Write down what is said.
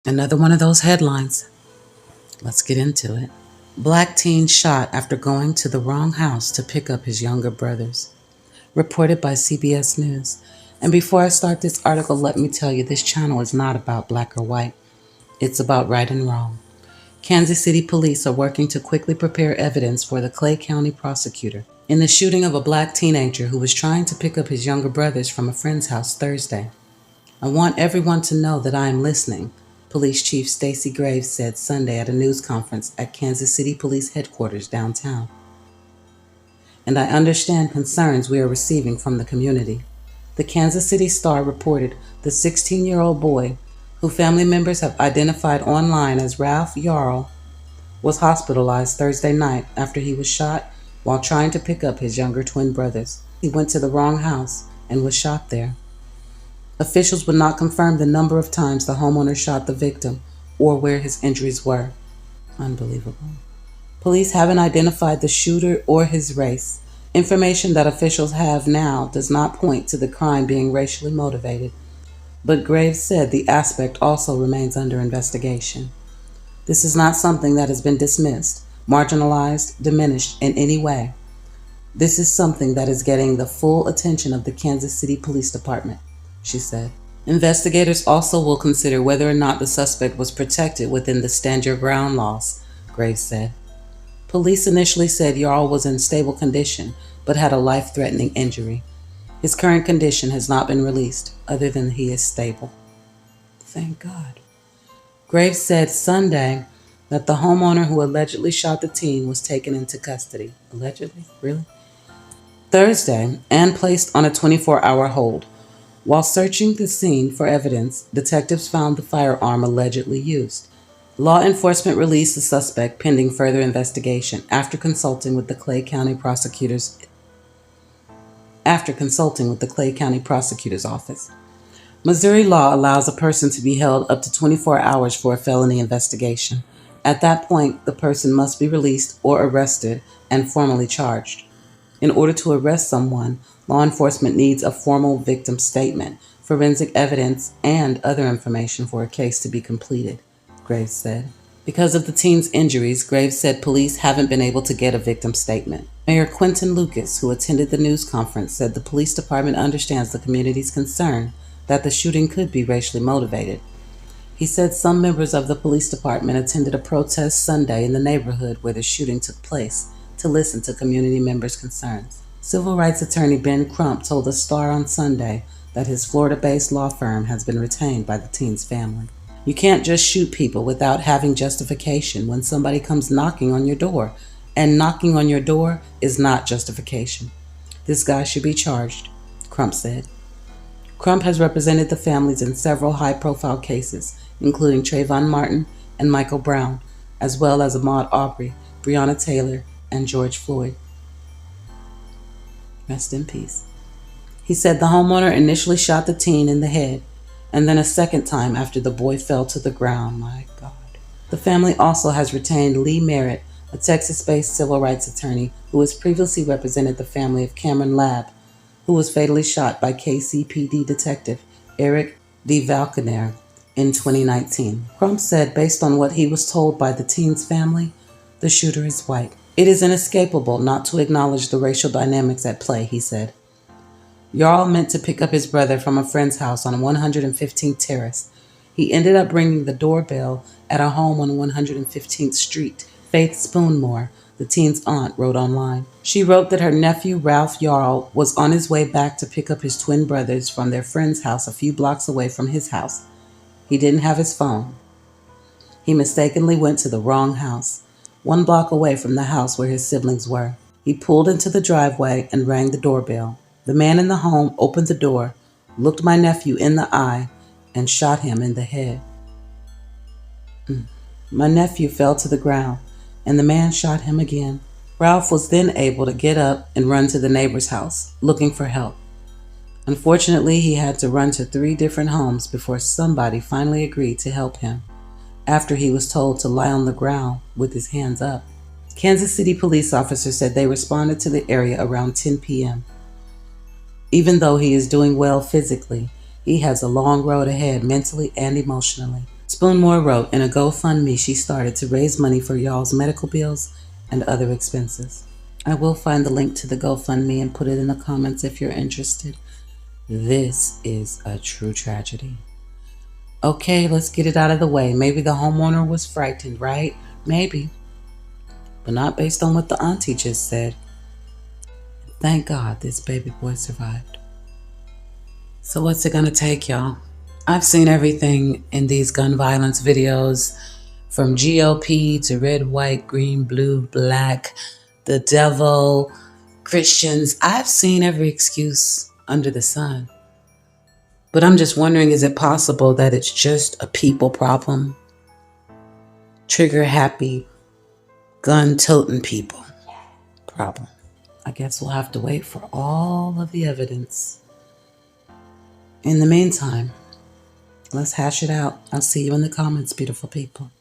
Another one of those headlines. Let's get into it. Black teen shot after going to the wrong house to pick up his younger brothers. Reported by CBS News. And before I start this article, let me tell you this channel is not about black or white. It's about right and wrong. Kansas City police are working to quickly prepare evidence for the Clay County prosecutor in the shooting of a black teenager who was trying to pick up his younger brothers from a friend's house Thursday. I want everyone to know that I am listening, Police Chief Stacey Graves said Sunday at a news conference at Kansas City Police Headquarters downtown. And I understand concerns we are receiving from the community. The Kansas City Star reported the 16-year-old boy, who family members have identified online as Ralph Yarl, was hospitalized Thursday night after he was shot while trying to pick up his younger twin brothers. He went to the wrong house and was shot there. Officials would not confirm the number of times the homeowner shot the victim or where his injuries were. Unbelievable. Police haven't identified the shooter or his race. Information that officials have now does not point to the crime being racially motivated, but Graves said the aspect also remains under investigation. This is not something that has been dismissed, marginalized, diminished in any way. This is something that is getting the full attention of the Kansas City Police Department, she said. Investigators also will consider whether or not the suspect was protected within the Stand Your Ground laws, Graves said. Police initially said Yarl was in stable condition, but had a life-threatening injury. His current condition has not been released, other than he is stable. Thank God. Graves said Sunday that the homeowner who allegedly shot the teen was taken into custody. Allegedly? Really? Thursday, and placed on a 24-hour hold. While searching the scene for evidence, detectives found the firearm allegedly used. Law enforcement released the suspect pending further investigation after consulting with the Clay County Prosecutor's Office. Missouri law allows a person to be held up to 24 hours for a felony investigation. At that point, the person must be released or arrested and formally charged. In order to arrest someone, law enforcement needs a formal victim statement, forensic evidence, and other information for a case to be completed, Graves said. Because of the teen's injuries, Graves said police haven't been able to get a victim statement. Mayor Quentin Lucas, who attended the news conference, said the police department understands the community's concern that the shooting could be racially motivated. He said some members of the police department attended a protest Sunday in the neighborhood where the shooting took place to listen to community members' concerns. Civil rights attorney Ben Crump told the Star on Sunday that his Florida-based law firm has been retained by the teen's family. You can't just shoot people without having justification when somebody comes knocking on your door, and knocking on your door is not justification. This guy should be charged, Crump said. Crump has represented the families in several high-profile cases, including Trayvon Martin and Michael Brown, as well as Ahmaud Arbery, Breonna Taylor, and George Floyd. Rest in peace. He said the homeowner initially shot the teen in the head, and then a second time after the boy fell to the ground. My God. The family also has retained Lee Merritt, a Texas-based civil rights attorney who has previously represented the family of Cameron Labb, who was fatally shot by KCPD detective Eric DeValconaire in 2019. Crump said based on what he was told by the teen's family, the shooter is white. It is inescapable not to acknowledge the racial dynamics at play, he said. Yarl meant to pick up his brother from a friend's house on 115th Terrace. He ended up ringing the doorbell at a home on 115th Street. Faith Spoonmore, the teen's aunt, wrote online. She wrote that her nephew, Ralph Yarl, was on his way back to pick up his twin brothers from their friend's house a few blocks away from his house. He didn't have his phone. He mistakenly went to the wrong house, 1 block away from the house where his siblings were. He pulled into the driveway and rang the doorbell. The man in the home opened the door, looked my nephew in the eye, and shot him in the head. My nephew fell to the ground, and the man shot him again. Ralph was then able to get up and run to the neighbor's house, looking for help. Unfortunately, he had to run to 3 different homes before somebody finally agreed to help him, after he was told to lie on the ground with his hands up. Kansas City police officers said they responded to the area around 10 p.m. Even though he is doing well physically, he has a long road ahead mentally and emotionally. Spoonmore wrote in a GoFundMe she started to raise money for Yarl's medical bills and other expenses. I will find the link to the GoFundMe and put it in the comments if you're interested. This is a true tragedy. Okay, let's get it out of the way. Maybe the homeowner was frightened, right? Maybe. But not based on what the auntie just said. Thank God this baby boy survived. So what's it gonna take, y'all? I've seen everything in these gun violence videos, from GOP to red, white, green, blue, black, the devil, Christians. I've seen every excuse under the sun. But I'm just wondering, is it possible that it's just a people problem? Trigger happy, gun toting people problem. I guess we'll have to wait for all of the evidence. In the meantime, let's hash it out. I'll see you in the comments, beautiful people.